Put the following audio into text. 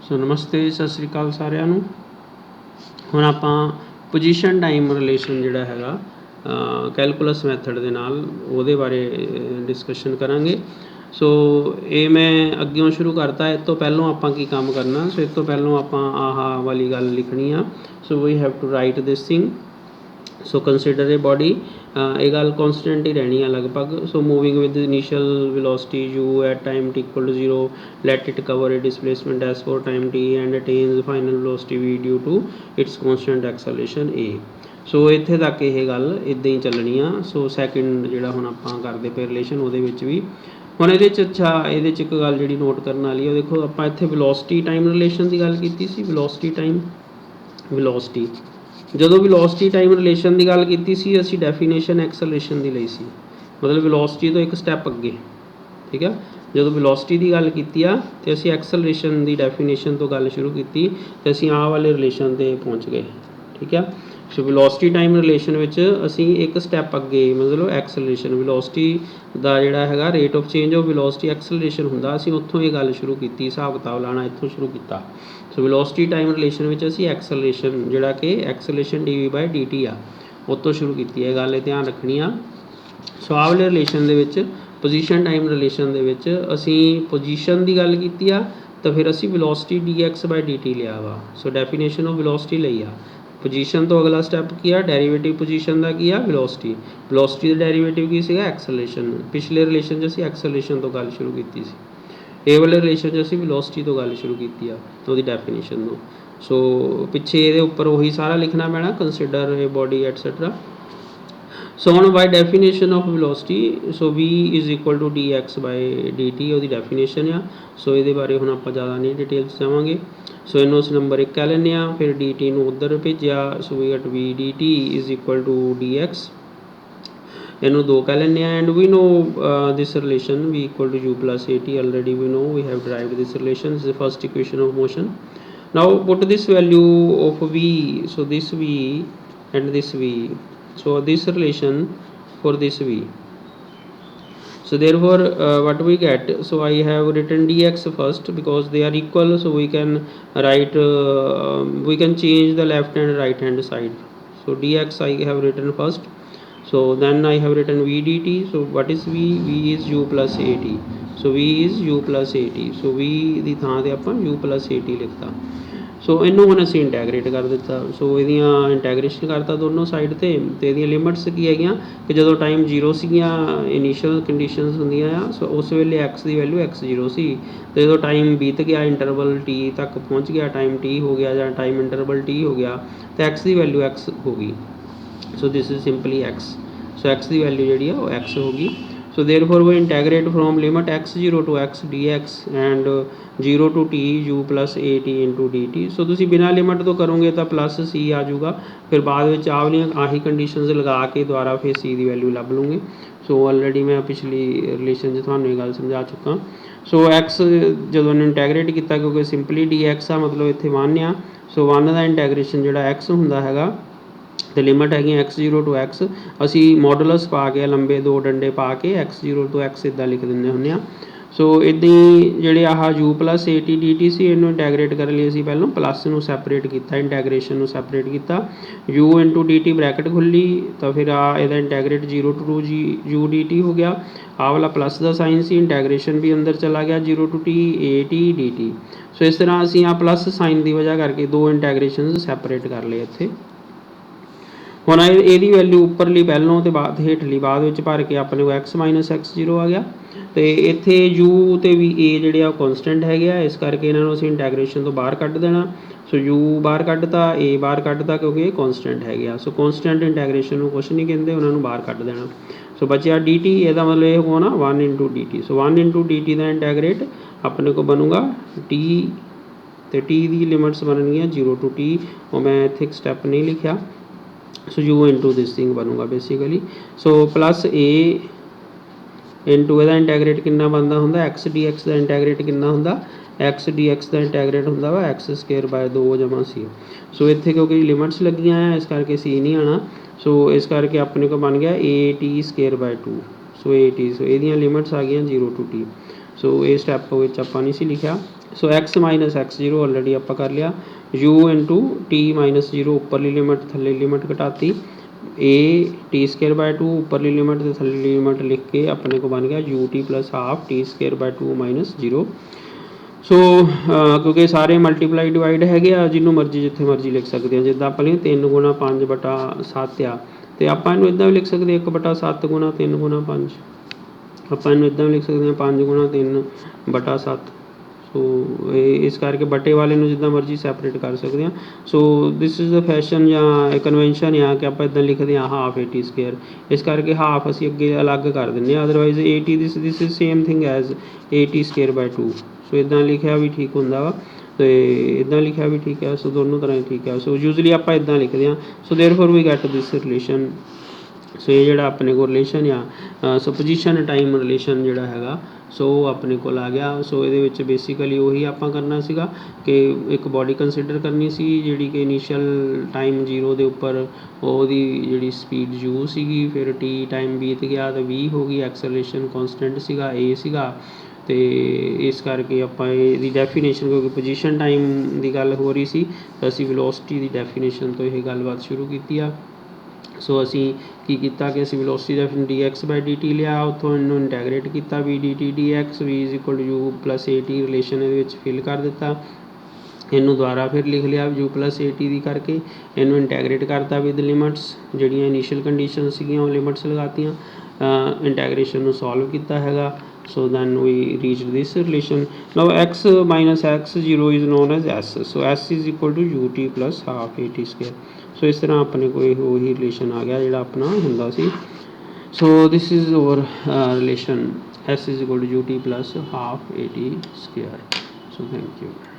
सो नमस्ते सत श्री अकाल सारिਆਂ ਨੂੰ। ਹੁਣ ਆਪਾਂ ਪੋਜੀਸ਼ਨ ਟਾਈਮ ਰਿਲੇਸ਼ਨ ਜਿਹੜਾ ਹੈਗਾ ਕੈਲਕੂਲਸ ਮੈਥਡ ਦੇ ਨਾਲ ਉਹਦੇ ਬਾਰੇ ਡਿਸਕਸ਼ਨ ਕਰਾਂਗੇ। ਸੋ ਇਹ ਮੈਂ ਅੱਗਿਓਂ ਸ਼ੁਰੂ ਕਰਤਾ। ਇਸ ਤੋਂ ਪਹਿਲਾਂ ਆਪਾਂ ਕੀ ਕੰਮ ਕਰਨਾ, ਸੋ ਇਸ ਤੋਂ ਪਹਿਲਾਂ ਆਪਾਂ ਆਹ ਵਾਲੀ ਗੱਲ ਲਿਖਣੀ ਆ। So we have to write this thing. So consider a body, ਇਹ ਗੱਲ ਕੌਂਸਟੈਂਟ ਹੀ ਰਹਿਣੀ ਆ ਲਗਭਗ। So moving with initial velocity u at time t equal to 0, let it cover a displacement s for time t and attains final velocity v due to its constant acceleration a। ਸੋ ਇੱਥੇ ਤੱਕ ਇਹ ਗੱਲ ਇੱਦਾਂ ਹੀ ਚੱਲਣੀ ਆ। ਸੋ second ਜਿਹੜਾ ਹੁਣ ਆਪਾਂ ਕਰਦੇ ਪਏ ਰਿਲੇਸ਼ਨ ਉਹਦੇ ਵਿੱਚ ਵੀ ਹੁਣ ਇਹਦੇ 'ਚ ਇਹਦੇ 'ਚ ਇੱਕ ਗੱਲ ਜਿਹੜੀ ਨੋਟ ਕਰਨ ਵਾਲੀ ਉਹ ਦੇਖੋ, ਆਪਾਂ ਇੱਥੇ ਵੈਲੋਸਿਟੀ ਟਾਈਮ ਰਿਲੇਸ਼ਨ ਦੀ ਗੱਲ ਕੀਤੀ ਸੀ। ਵੈਲੋਸਿਟੀ ਟਾਈਮ ਵੈਲੋਸਿਟੀ ਜਦੋਂ ਵੈਲੋਸਿਟੀ ਟਾਈਮ ਰਿਲੇਸ਼ਨ ਦੀ ਗੱਲ ਕੀਤੀ ਸੀ ਅਸੀਂ ਡੈਫੀਨੇਸ਼ਨ ਐਕਸਲਰੇਸ਼ਨ ਦੀ ਲਈ ਸੀ, ਮਤਲਬ ਵੈਲੋਸਿਟੀ ਤੋਂ ਇੱਕ ਸਟੈਪ ਅੱਗੇ। ਠੀਕ ਆ, ਜਦੋਂ ਵੈਲੋਸਿਟੀ ਦੀ ਗੱਲ ਕੀਤੀ ਆ ਤੇ ਅਸੀਂ ਐਕਸਲਰੇਸ਼ਨ ਦੀ ਡੈਫੀਨੇਸ਼ਨ ਤੋਂ ਗੱਲ ਸ਼ੁਰੂ ਕੀਤੀ ਤੇ ਅਸੀਂ ਆਹ ਵਾਲੇ ਰਿਲੇਸ਼ਨ 'ਤੇ ਪਹੁੰਚ ਗਏ। ਠੀਕ ਆ, ਸੋ ਵੈਲੋਸਿਟੀ ਟਾਈਮ ਰਿਲੇਸ਼ਨ ਵਿੱਚ ਅਸੀਂ ਇੱਕ ਸਟੈਪ ਅੱਗੇ, ਮਤਲਬ ਐਕਸਲਰੇਸ਼ਨ ਵੈਲੋਸਿਟੀ ਦਾ ਜਿਹੜਾ ਹੈਗਾ rate of change of velocity acceleration ਹੁੰਦਾ, ਅਸੀਂ ਉੱਥੋਂ ਇਹ ਗੱਲ ਸ਼ੁਰੂ ਕੀਤੀ, ਹਿਸਾਬ ਕਿਤਾਬ ਲਾਉਣਾ ਇੱਥੋਂ ਸ਼ੁਰੂ ਕੀਤਾ। ਸੋ ਵੈਲੋਸਿਟੀ ਟਾਈਮ ਰਿਲੇਸ਼ਨ ਵਿੱਚ ਅਸੀਂ ਐਕਸਲਰੇਸ਼ਨ ਜਿਹੜਾ ਕਿ ਐਕਸਲਰੇਸ਼ਨ dv/dt ਆ ਉਹ ਤੋਂ ਸ਼ੁਰੂ ਕੀਤੀ ਹੈ ਗੱਲ, ਇਹ ਧਿਆਨ ਰੱਖਣੀ ਆ। ਸੋ ਆਹ ਵਾਲੇ ਰਿਲੇਸ਼ਨ ਦੇ ਵਿੱਚ ਪੋਜੀਸ਼ਨ ਟਾਈਮ ਰਿਲੇਸ਼ਨ ਦੇ ਵਿੱਚ ਅਸੀਂ ਪੋਜੀਸ਼ਨ ਦੀ ਗੱਲ ਕੀਤੀ ਆ ਤਾਂ ਫਿਰ ਅਸੀਂ ਵੈਲੋਸਿਟੀ dx/dt ਲਿਆ ਵਾ। ਸੋ ਡੈਫੀਨੇਸ਼ਨ ਆਫ ਵੈਲੋਸਿਟੀ ਲਈ ਆ। ਪੋਜੀਸ਼ਨ ਤੋਂ ਅਗਲਾ ਸਟੈਪ ਕੀ ਆ, ਡੈਰੀਵੇਟਿਵ ਪੋਜੀਸ਼ਨ ਦਾ ਕੀ ਆ, ਵੈਲੋਸਿਟੀ। ਵੈਲੋਸਿਟੀ ਦਾ ਡੈਰੀਵੇਟਿਵ ਕੀ ਸੀਗਾ, ਐਕਸਲਰੇਸ਼ਨ। ਪਿਛਲੇ ਰਿਲੇਸ਼ਨ 'ਚ ਅਸੀਂ ਐਕਸਲਰੇਸ਼ਨ ਤੋਂ ਗੱਲ ਸ਼ੁਰੂ ਕੀਤੀ ਸੀ, ਇਹ ਵਾਲੇ ਰਿਲੇਸ਼ਨ 'ਚ ਅਸੀਂ ਵੈਲੋਸਿਟੀ ਤੋਂ ਗੱਲ ਸ਼ੁਰੂ ਕੀਤੀ ਆ ਉਹਦੀ ਡੈਫੀਨੇਸ਼ਨ ਤੋਂ। ਸੋ ਪਿੱਛੇ ਇਹਦੇ ਉੱਪਰ ਉਹੀ ਸਾਰਾ ਲਿਖਣਾ ਪੈਣਾ, consider a body et cetera. So ਹੁਣ by definition of velocity, so v is equal to dx/dt ਉਹਦੀ ਡੈਫੀਨੇਸ਼ਨ ਆ। ਸੋ ਇਹਦੇ ਬਾਰੇ ਹੁਣ ਆਪਾਂ ਜ਼ਿਆਦਾ ਨਹੀਂ ਡਿਟੇਲ 'ਚ ਜਾਵਾਂਗੇ। ਸੋ ਇਹਨੂੰ ਅਸੀਂ ਨੰਬਰ 1 ਕਹਿ ਲੈਂਦੇ ਹਾਂ, ਫਿਰ dt ਨੂੰ ਉੱਧਰ ਭੇਜਿਆ। So we get v dt is equal to dx, ਇਹਨੂੰ 2 ਕਹਿ ਲੈਂਦੇ ਹਾਂ। And we know this relation v equal to u plus at, already we know we have derived this relation, this is the first equation of motion. Now put this value of v, so this v and this v, so this relation for this v, so therefore what we get, so I have written dx first because they are equal, so we can write we can change the left and right hand side. So dx I have written first, so then I have written v dt. So what is v? V is u plus at, so v is u plus at, so v ਦੀ ਥਾਂ ਤੇ ਆਪਾਂ u plus at ਲਿਖਤਾ। ਸੋ ਇਹਨੂੰ ਹੁਣ ਅਸੀਂ ਇੰਟੈਗਰੇਟ ਕਰ ਦਿੱਤਾ। ਸੋ ਇਹਦੀਆਂ ਇੰਟੈਗਰੇਸ਼ਨ ਕਰਤਾ ਦੋਨੋਂ ਸਾਈਡ 'ਤੇ ਇਹਦੀਆਂ ਲਿਮਿਟਸ ਕੀ ਹੈਗੀਆਂ ਕਿ ਜਦੋਂ ਟਾਈਮ 0 ਸੀਗੀਆਂ, ਇਨੀਸ਼ੀਅਲ ਕੰਡੀਸ਼ਨਸ ਹੁੰਦੀਆਂ ਆ, ਸੋ ਉਸ ਵੇਲੇ x ਦੀ ਵੈਲਿਊ x0 ਸੀ, ਅਤੇ ਜਦੋਂ ਟਾਈਮ ਬੀਤ ਗਿਆ, ਇੰਟਰਵਲ t ਤੱਕ ਪਹੁੰਚ ਗਿਆ, ਟਾਈਮ t ਹੋ ਗਿਆ ਜਾਂ ਟਾਈਮ ਇੰਟਰਵਲ t ਹੋ ਗਿਆ, ਤਾਂ x ਦੀ ਵੈਲਿਊ x ਹੋ ਗਈ। So this is simply x, so x ਦੀ ਵੈਲਿਊ ਜਿਹੜੀ ਆ ਉਹ x ਹੋ ਗਈ। So therefore we integrate from limit x0 to x dx and 0 to t u plus at into dt. ਸੋ ਤੁਸੀਂ ਬਿਨਾਂ ਲਿਮਿਟ ਤੋਂ ਕਰੋਗੇ ਤਾਂ ਪਲੱਸ c ਆ ਜਾਊਗਾ, ਫਿਰ ਬਾਅਦ ਵਿੱਚ ਆਹ ਵਾਲੀਆਂ ਆਹੀ ਕੰਡੀਸ਼ਨਸ ਲਗਾ ਕੇ ਦੁਬਾਰਾ ਫਿਰ c ਦੀ ਵੈਲਿਊ ਲੱਭ ਲੂੰਗੇ। ਸੋ ਆਲਰੇਡੀ ਮੈਂ ਪਿਛਲੀ ਰਿਲੇਸ਼ਨ 'ਚ ਤੁਹਾਨੂੰ ਇਹ ਗੱਲ ਸਮਝਾ ਚੁੱਕਾ। ਸੋ x ਜਦੋਂ ਇਹਨੂੰ ਇੰਟੈਗਰੇਟ ਕੀਤਾ, ਕਿਉਂਕਿ ਸਿੰਪਲੀ dx ਆ, ਮਤਲਬ ਇੱਥੇ 1 ਆ, ਸੋ 1 ਦਾ ਇੰਟੈਗਰੇਸ਼ਨ ਜਿਹੜਾ x ਹੁੰਦਾ ਹੈਗਾ ਅਤੇ ਲਿਮਿਟ ਹੈਗੀ x0 to x, ਅਸੀਂ ਮੋਡੂਲਸ ਪਾ ਕੇ ਲੰਬੇ 2 ਡੰਡੇ ਪਾ ਕੇ x0 to x ਇੱਦਾਂ ਲਿਖ ਦਿੰਦੇ ਹੁੰਦੇ ਹਾਂ। ਸੋ ਇੱਦਾਂ ਹੀ ਜਿਹੜੇ ਆਹ u plus at dt ਸੀ, ਇਹਨੂੰ ਇੰਟੈਗਰੇਟ ਕਰਨ ਲਈ ਅਸੀਂ ਪਹਿਲਾਂ ਪਲੱਸ ਨੂੰ ਸੈਪਰੇਟ ਕੀਤਾ, ਇੰਟੈਗਰੇਸ਼ਨ ਨੂੰ ਸੈਪਰੇਟ ਕੀਤਾ, u into dt ਬ੍ਰੈਕਟ ਖੁੱਲੀ, ਤਾਂ ਫਿਰ ਇਹਦਾ ਇੰਟੈਗਰੇਟ 0 to u dt ਹੋ ਗਿਆ। ਆਹ ਵਾਲਾ ਪਲੱਸ ਦਾ ਸਾਈਨ ਸੀ, ਇੰਟੈਗਰੇਸ਼ਨ ਵੀ ਅੰਦਰ ਚਲਾ ਗਿਆ, 0 to t at dt। ਸੋ ਇਸ ਤਰ੍ਹਾਂ ਅਸੀਂ ਆਹ ਪਲੱਸ ਸਾਈਨ ਦੀ ਵਜ੍ਹਾ ਕਰਕੇ 2 ਇੰਟੈਗਰੇਸ਼ਨ ਸੈਪਰੇਟ ਕਰ ਲਏ ਇੱਥੇ। ਹੁਣ ਇਹਦੀ ਵੈਲਿਊ ਉੱਪਰਲੀ ਪਹਿਲੋਂ ਅਤੇ ਬਾਅਦ ਹੇਠਲੀ ਬਾਅਦ ਵਿੱਚ ਭਰ ਕੇ ਆਪਣੇ ਕੋਲ x ਮਾਈਨਸ x0 ਆ ਗਿਆ, ਅਤੇ ਇੱਥੇ u ਅਤੇ ਵੀ a ਜਿਹੜੇ ਆ ਉਹ ਕੌਨਸਟੈਂਟ ਹੈਗੇ ਆ, ਇਸ ਕਰਕੇ ਇਹਨਾਂ ਨੂੰ ਅਸੀਂ ਇੰਟੈਗਰੇਸ਼ਨ ਤੋਂ ਬਾਹਰ ਕੱਢ ਦੇਣਾ। ਸੋ u ਬਾਹਰ ਕੱਢਤਾ, a ਬਾਹਰ ਕੱਢਤਾ, ਕਿਉਂਕਿ ਇਹ ਕੌਨਸਟੈਂਟ ਹੈਗੇ ਆ। ਸੋ ਕੌਨਸਟੈਂਟ ਇੰਟੈਗਰੇਸ਼ਨ ਨੂੰ ਕੁਛ ਨਹੀਂ ਕਹਿੰਦੇ, ਉਹਨਾਂ ਨੂੰ ਬਾਹਰ ਕੱਢ ਦੇਣਾ। ਸੋ ਬਚਿਆ dt, ਇਹਦਾ ਮਤਲਬ ਇਹ ਹੋਣਾ 1 into dt। ਸੋ 1 into dt ਦਾ ਇੰਟੈਗਰੇਟ ਆਪਣੇ ਕੋਲ ਬਣੂਗਾ t, ਅਤੇ t the limits ਬਣਨਗੀਆਂ 0 to t, ਉਹ ਮੈਂ ਇੱਥੇ ਇੱਕ ਸਟੈਪ ਨਹੀਂ ਲਿਖਿਆ। ਸੋ u into this thing ਬਣੂਗਾ basically. So plus a into ਇਹਦਾ ਇੰਟੈਗਰੇਟ ਕਿੰਨਾ ਬਣਦਾ ਹੁੰਦਾ, x dx ਦਾ ਇੰਟੈਗਰੇਟ ਕਿੰਨਾ ਹੁੰਦਾ, x dx ਦਾ ਇੰਟੈਗਰੇਟ ਹੁੰਦਾ ਵਾ x² 2 ਜਮਾ c। ਸੋ ਇੱਥੇ ਕਿਉਂਕਿ ਲਿਮਿਟਸ ਲੱਗੀਆਂ ਆ, ਇਸ ਕਰਕੇ c ਨਹੀਂ ਆਉਣਾ। ਸੋ ਇਸ ਕਰਕੇ ਆਪਣੇ ਕੋਲ ਬਣ ਗਿਆ at²/2। ਸੋ at, ਸੋ ਇਹਦੀਆਂ ਲਿਮਿਟਸ ਆ ਗਈਆਂ 0 to t। ਸੋ ਇਹ ਸਟੈਪ ਵਿੱਚ ਆਪਾਂ ਨਹੀਂ ਸੀ ਲਿਖਿਆ, so x minus x zero already आप कर लिया, u into t minus zero उपरली लिमिट थल्ले लिमिट घटाती, a t square by two उपरली लिमिट तो थल्ले लिमिट लिख के अपने को बन गया u t plus half t square by two minus zero. So क्योंकि सारे मल्टीप्लाई डिवाइड है जिन्हों मर्जी जिथे मर्जी लिख सकते हैं, जिदा अपनी 3 गुणा 5 बटा 7 आ तो आप इदा भी लिख सकते हैं 1 बटा 7 गुणा 3 गुणा 5, आप इदा भी लिख सकते हैं 5 गुणा 3 बटा 7। सो इस करके बटे वाले जिदा मर्जी सैपरेट कर सकते हैं। सो दिस इज़ द फैशन या कन्वेंशन आ कि आप इदा लिखते हैं हाफ ए टी स्केयर, इस करके हाफ असी अगे अलग कर दें, otherwise a t this is same thing as a t square by two. So इदा लिखा भी ठीक होंगे वा तो इदा लिखा भी ठीक है। सो दोनों तरह ठीक है। सो यूजली आप इदा लिखते हैं। So therefore we get this relation. So ये जोड़ा अपने को रिलेशन आ सो पोजीशन टाइम रिलेशन जोड़ा है सो अपने को आ गया। सो ये बेसिकली उही आप करना सीगा कि एक बॉडी कंसीडर करनी सी जी कि इनिशियल टाइम जीरो के उपर ओदी जी स्पीड यू सी, फिर टी टाइम बीत गया तो वी हो गई, एक्सेलरेशन कॉन्सटेंट सीगा ए सीगा तो इस करके आप डेफिनेशन क्योंकि पोजीशन टाइम की गल हो रही सी तो असी वेलोसिटी की डेफिनेशन तो यह गलबात शुरू की आ। सो असी की किया कि असी velocity definition d x by d t लिया, उतों इनू इंटैगरेट किया v d t d x v is equal to u plus a t relation ये फिल कर दिता, इनू दोबारा फिर लिख लिया यू प्लस ए टी दी करके, इनू इंटैगरेट करता विद लिमिट्स जड़ियाँ इनिशियल कंडीशन सीगियां लिमिट्स लगातियाँ, इंटैगरेशन सॉल्व किया है। So then we reach this relation. Now x minus x zero is known as s, so s is equal to u t plus half a t square. So इस तरह अपने को वही relation आ गया जो अपना होंदा सी। So this is our relation s is equal to u t plus half a t square. So thank you.